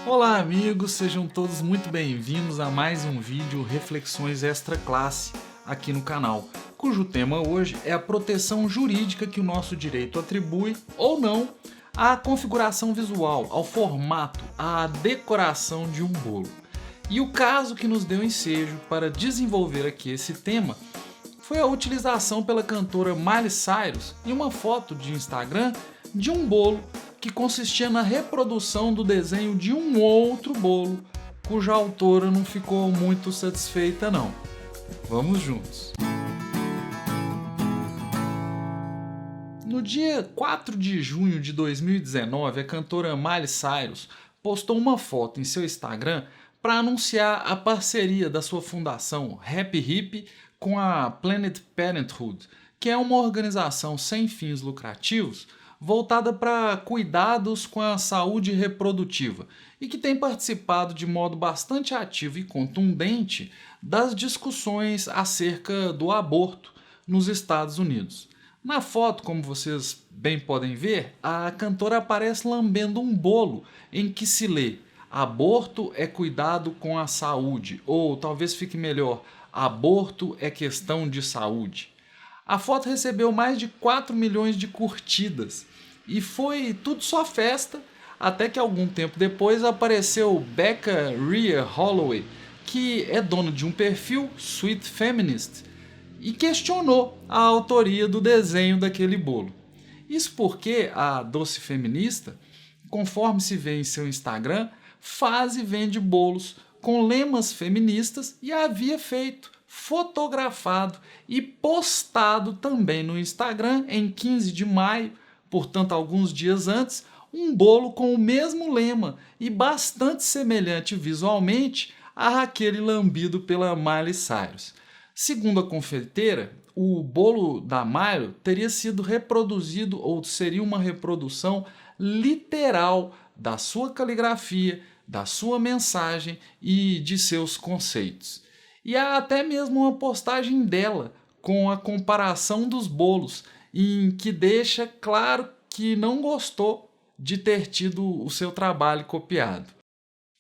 Olá amigos, sejam todos muito bem-vindos a mais um vídeo Reflexões Extra Classe aqui no canal, cujo tema hoje é a proteção jurídica que o nosso direito atribui ou não à configuração visual, ao formato, à decoração de um bolo. E o caso que nos deu ensejo para desenvolver aqui esse tema foi a utilização pela cantora Miley Cyrus em uma foto de Instagram de um bolo que consistia na reprodução do desenho de um outro bolo, cuja autora não ficou muito satisfeita não. Vamos juntos! No dia 4 de junho de 2019, a cantora Miley Cyrus postou uma foto em seu Instagram para anunciar a parceria da sua fundação Happy Hip com a Planned Parenthood, que é uma organização sem fins lucrativos voltada para cuidados com a saúde reprodutiva e que tem participado de modo bastante ativo e contundente das discussões acerca do aborto nos Estados Unidos. Na foto, como vocês bem podem ver, a cantora aparece lambendo um bolo em que se lê: aborto é cuidado com a saúde, ou talvez fique melhor, aborto é questão de saúde. A foto recebeu mais de 4 milhões de curtidas e foi tudo só festa, até que algum tempo depois apareceu Becca Rhea Holloway, que é dona de um perfil Sweet Feminist, e questionou a autoria do desenho daquele bolo. Isso porque a doce feminista, conforme se vê em seu Instagram, faz e vende bolos com lemas feministas e havia feito, fotografado e postado também no Instagram em 15 de maio, portanto alguns dias antes, um bolo com o mesmo lema e bastante semelhante visualmente àquele lambido pela Miley Cyrus. Segundo a confeiteira, o bolo da Miley teria sido reproduzido ou seria uma reprodução literal da sua caligrafia, da sua mensagem e de seus conceitos. E há até mesmo uma postagem dela com a comparação dos bolos, em que deixa claro que não gostou de ter tido o seu trabalho copiado.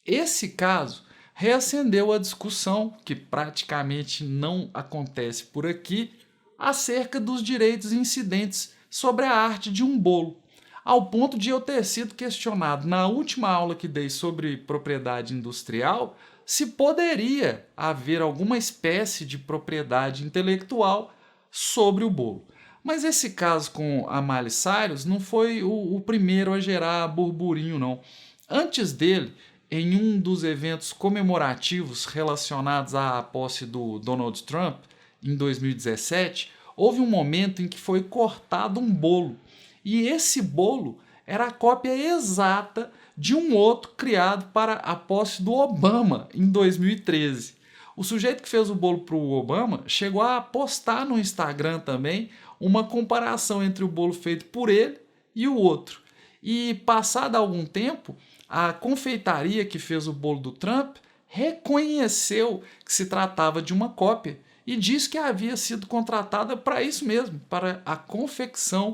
Esse caso reacendeu a discussão, que praticamente não acontece por aqui, acerca dos direitos incidentes sobre a arte de um bolo, ao ponto de eu ter sido questionado na última aula que dei sobre propriedade industrial se poderia haver alguma espécie de propriedade intelectual sobre o bolo. Mas esse caso com a Miley Cyrus não foi o primeiro a gerar burburinho, não. Antes dele, em um dos eventos comemorativos relacionados à posse do Donald Trump, em 2017, houve um momento em que foi cortado um bolo. E esse bolo era a cópia exata de um outro criado para a posse do Obama, em 2013. O sujeito que fez o bolo para o Obama chegou a postar no Instagram também uma comparação entre o bolo feito por ele e o outro. E passado algum tempo, a confeitaria que fez o bolo do Trump reconheceu que se tratava de uma cópia e disse que havia sido contratada para isso mesmo, para a confecção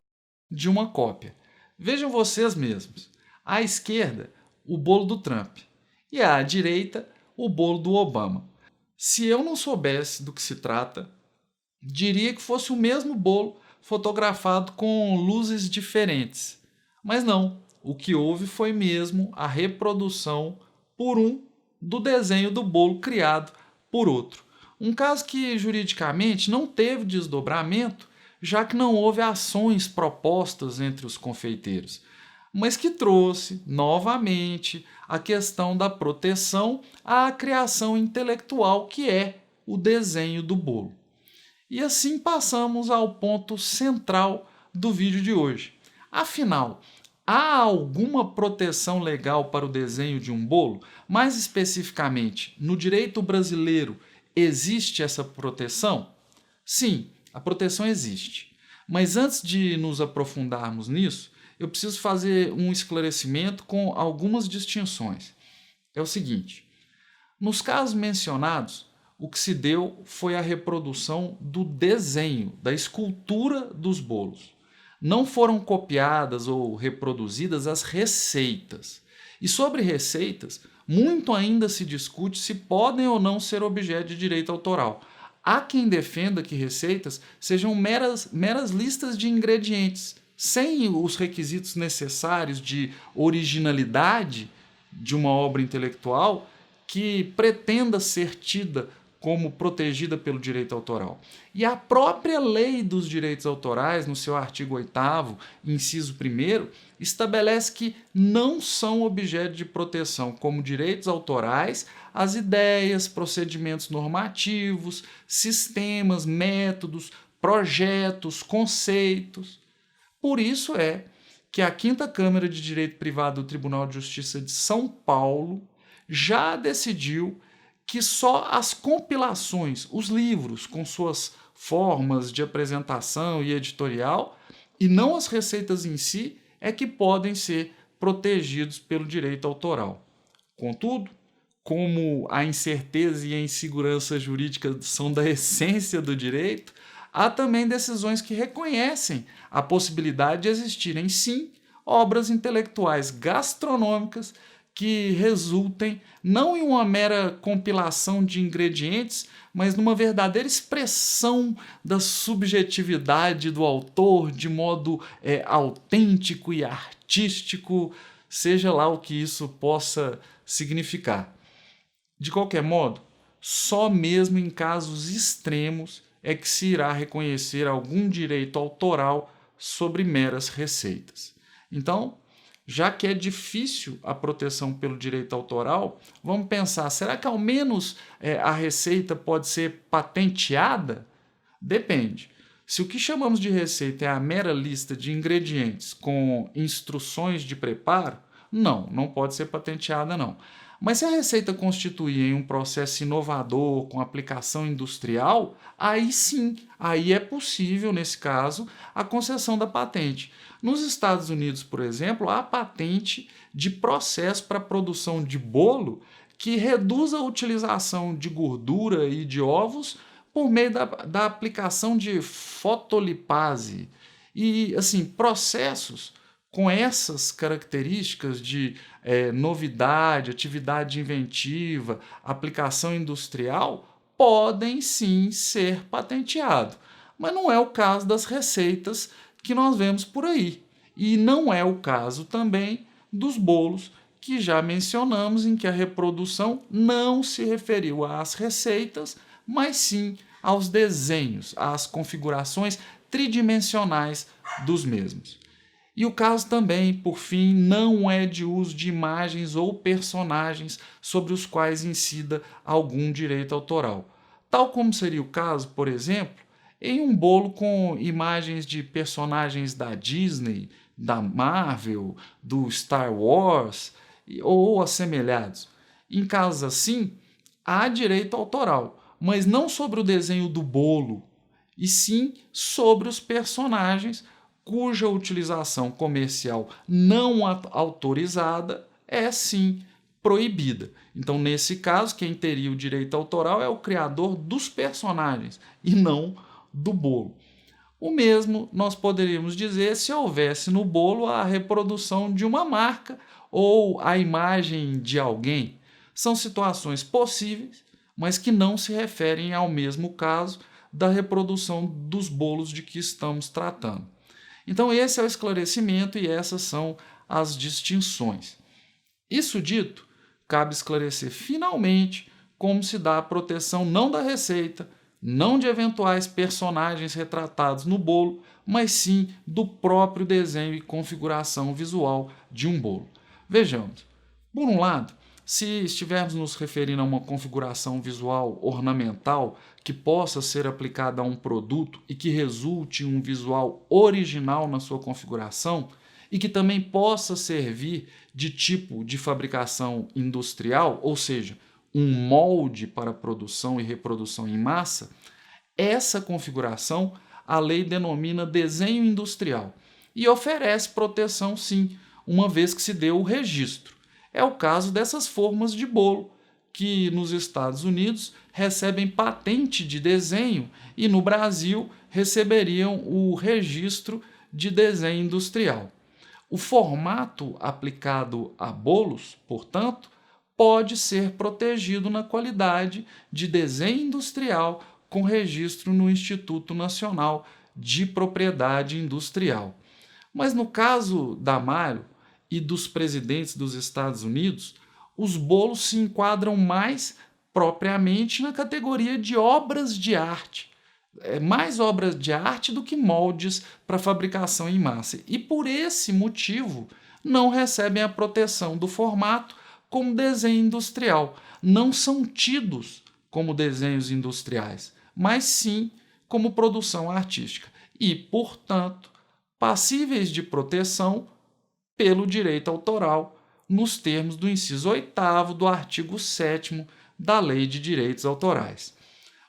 de uma cópia. Vejam vocês mesmos. À esquerda, o bolo do Trump e à direita, o bolo do Obama. Se eu não soubesse do que se trata, diria que fosse o mesmo bolo fotografado com luzes diferentes. Mas não, o que houve foi mesmo a reprodução por um do desenho do bolo criado por outro. Um caso que juridicamente não teve desdobramento, já que não houve ações propostas entre os confeiteiros, mas que trouxe novamente a questão da proteção à criação intelectual que é o desenho do bolo. E assim passamos ao ponto central do vídeo de hoje. Afinal, há alguma proteção legal para o desenho de um bolo? Mais especificamente, no direito brasileiro, existe essa proteção? Sim, a proteção existe. Mas antes de nos aprofundarmos nisso, eu preciso fazer um esclarecimento com algumas distinções. É o seguinte: nos casos mencionados, o que se deu foi a reprodução do desenho, da escultura dos bolos. Não foram copiadas ou reproduzidas as receitas. E sobre receitas, muito ainda se discute se podem ou não ser objeto de direito autoral. Há quem defenda que receitas sejam meras listas de ingredientes, sem os requisitos necessários de originalidade de uma obra intelectual que pretenda ser tida como protegida pelo direito autoral. E a própria Lei dos Direitos Autorais, no seu artigo 8º, inciso 1º, estabelece que não são objeto de proteção como direitos autorais as ideias, procedimentos normativos, sistemas, métodos, projetos, conceitos. Por isso é que a 5ª Câmara de Direito Privado do Tribunal de Justiça de São Paulo já decidiu que só as compilações, os livros com suas formas de apresentação e editorial, e não as receitas em si, é que podem ser protegidos pelo direito autoral. Contudo, como a incerteza e a insegurança jurídica são da essência do direito, há também decisões que reconhecem a possibilidade de existirem, sim, obras intelectuais gastronômicas que resultem não em uma mera compilação de ingredientes, mas numa verdadeira expressão da subjetividade do autor de modo autêntico e artístico, seja lá o que isso possa significar. De qualquer modo, só mesmo em casos extremos é que se irá reconhecer algum direito autoral sobre meras receitas. Então, já que é difícil a proteção pelo direito autoral, vamos pensar, será que ao menos a receita pode ser patenteada? Depende. Se o que chamamos de receita é a mera lista de ingredientes com instruções de preparo, não pode ser patenteada não. Mas se a receita constituir um processo inovador com aplicação industrial, aí sim, aí é possível, nesse caso, a concessão da patente. Nos Estados Unidos, por exemplo, há patente de processo para a produção de bolo que reduz a utilização de gordura e de ovos por meio da aplicação de fotolipase. E, assim, processos com essas características de novidade, atividade inventiva, aplicação industrial, podem sim ser patenteados. Mas não é o caso das receitas que nós vemos por aí. E não é o caso também dos bolos que já mencionamos, em que a reprodução não se referiu às receitas, mas sim aos desenhos, às configurações tridimensionais dos mesmos. E o caso também, por fim, não é de uso de imagens ou personagens sobre os quais incida algum direito autoral. Tal como seria o caso, por exemplo, em um bolo com imagens de personagens da Disney, da Marvel, do Star Wars ou assemelhados. Em casos assim, há direito autoral, mas não sobre o desenho do bolo, e sim sobre os personagens cuja utilização comercial não autorizada é sim proibida. Então, nesse caso, quem teria o direito autoral é o criador dos personagens e não do bolo. O mesmo nós poderíamos dizer se houvesse no bolo a reprodução de uma marca ou a imagem de alguém. São situações possíveis, mas que não se referem ao mesmo caso da reprodução dos bolos de que estamos tratando. Então, esse é o esclarecimento e essas são as distinções. Isso dito, cabe esclarecer finalmente como se dá a proteção não da receita, não de eventuais personagens retratados no bolo, mas sim do próprio desenho e configuração visual de um bolo. Vejamos. Por um lado, se estivermos nos referindo a uma configuração visual ornamental que possa ser aplicada a um produto e que resulte em um visual original na sua configuração e que também possa servir de tipo de fabricação industrial, ou seja, um molde para produção e reprodução em massa, essa configuração a lei denomina desenho industrial e oferece proteção sim, uma vez que se deu o registro. É o caso dessas formas de bolo, que nos Estados Unidos recebem patente de desenho e no Brasil receberiam o registro de desenho industrial. O formato aplicado a bolos, portanto, pode ser protegido na qualidade de desenho industrial com registro no Instituto Nacional de Propriedade Industrial. Mas no caso da Malho e dos presidentes dos Estados Unidos, os bolos se enquadram mais propriamente na categoria de obras de arte. Mais obras de arte do que moldes para fabricação em massa. E por esse motivo não recebem a proteção do formato como desenho industrial. Não são tidos como desenhos industriais, mas sim como produção artística. E, portanto, passíveis de proteção pelo direito autoral, nos termos do inciso 8º do artigo 7º da Lei de Direitos Autorais.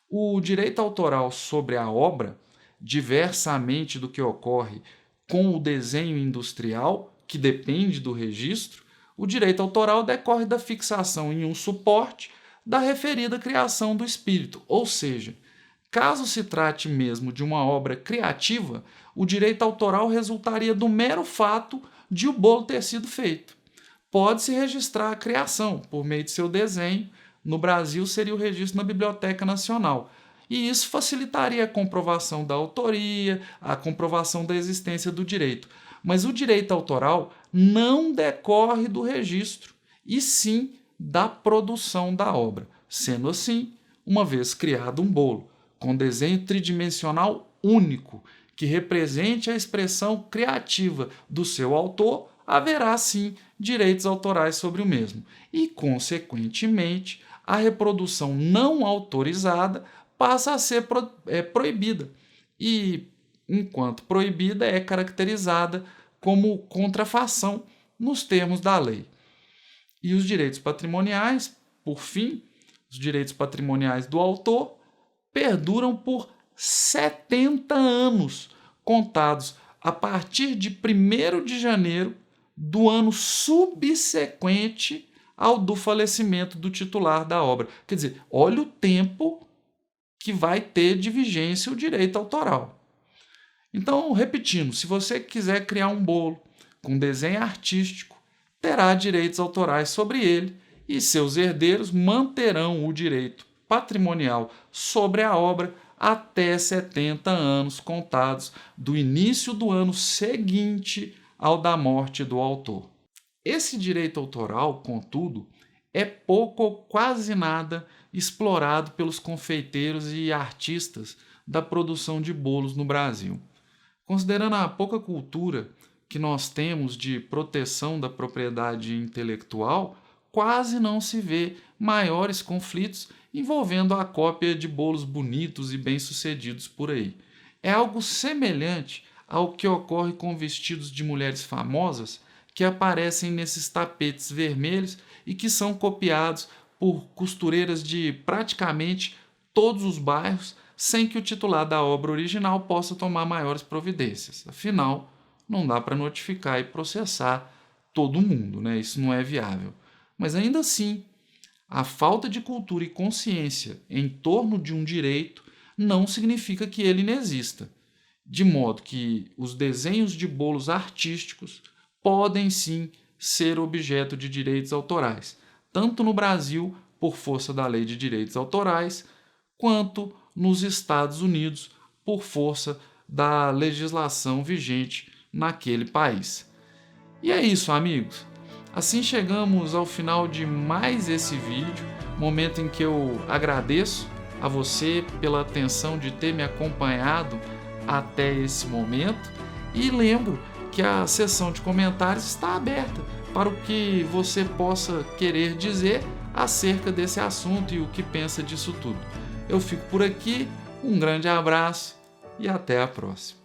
O direito autoral sobre a obra, diversamente do que ocorre com o desenho industrial, que depende do registro, o direito autoral decorre da fixação em um suporte da referida criação do espírito, ou seja, caso se trate mesmo de uma obra criativa, o direito autoral resultaria do mero fato de o bolo ter sido feito. Pode-se registrar a criação por meio de seu desenho. No Brasil, seria o registro na Biblioteca Nacional. E isso facilitaria a comprovação da autoria, a comprovação da existência do direito. Mas o direito autoral não decorre do registro, e sim da produção da obra. Sendo assim, uma vez criado um bolo com desenho tridimensional único, que represente a expressão criativa do seu autor, haverá sim direitos autorais sobre o mesmo. E, consequentemente, a reprodução não autorizada passa a ser proibida. E, enquanto proibida, é caracterizada como contrafação nos termos da lei. E os direitos patrimoniais, por fim, os direitos patrimoniais do autor, perduram por 70 anos, contados a partir de 1º de janeiro do ano subsequente ao do falecimento do titular da obra. Quer dizer, olha o tempo que vai ter de vigência o direito autoral. Então, repetindo, se você quiser criar um bolo com desenho artístico, terá direitos autorais sobre ele e seus herdeiros manterão o direito patrimonial sobre a obra até 70 anos contados do início do ano seguinte ao da morte do autor. Esse direito autoral, contudo, é pouco ou quase nada explorado pelos confeiteiros e artistas da produção de bolos no Brasil. Considerando a pouca cultura que nós temos de proteção da propriedade intelectual, quase não se vê maiores conflitos envolvendo a cópia de bolos bonitos e bem-sucedidos por aí. É algo semelhante ao que ocorre com vestidos de mulheres famosas que aparecem nesses tapetes vermelhos e que são copiados por costureiras de praticamente todos os bairros, sem que o titular da obra original possa tomar maiores providências. Afinal, não dá para notificar e processar todo mundo, né? Isso não é viável. Mas ainda assim, a falta de cultura e consciência em torno de um direito não significa que ele não exista, de modo que os desenhos de bolos artísticos podem sim ser objeto de direitos autorais, tanto no Brasil, por força da Lei de Direitos Autorais, quanto nos Estados Unidos, por força da legislação vigente naquele país. E é isso, amigos. Assim chegamos ao final de mais esse vídeo, momento em que eu agradeço a você pela atenção de ter me acompanhado até esse momento e lembro que a seção de comentários está aberta para o que você possa querer dizer acerca desse assunto e o que pensa disso tudo. Eu fico por aqui, um grande abraço e até a próxima.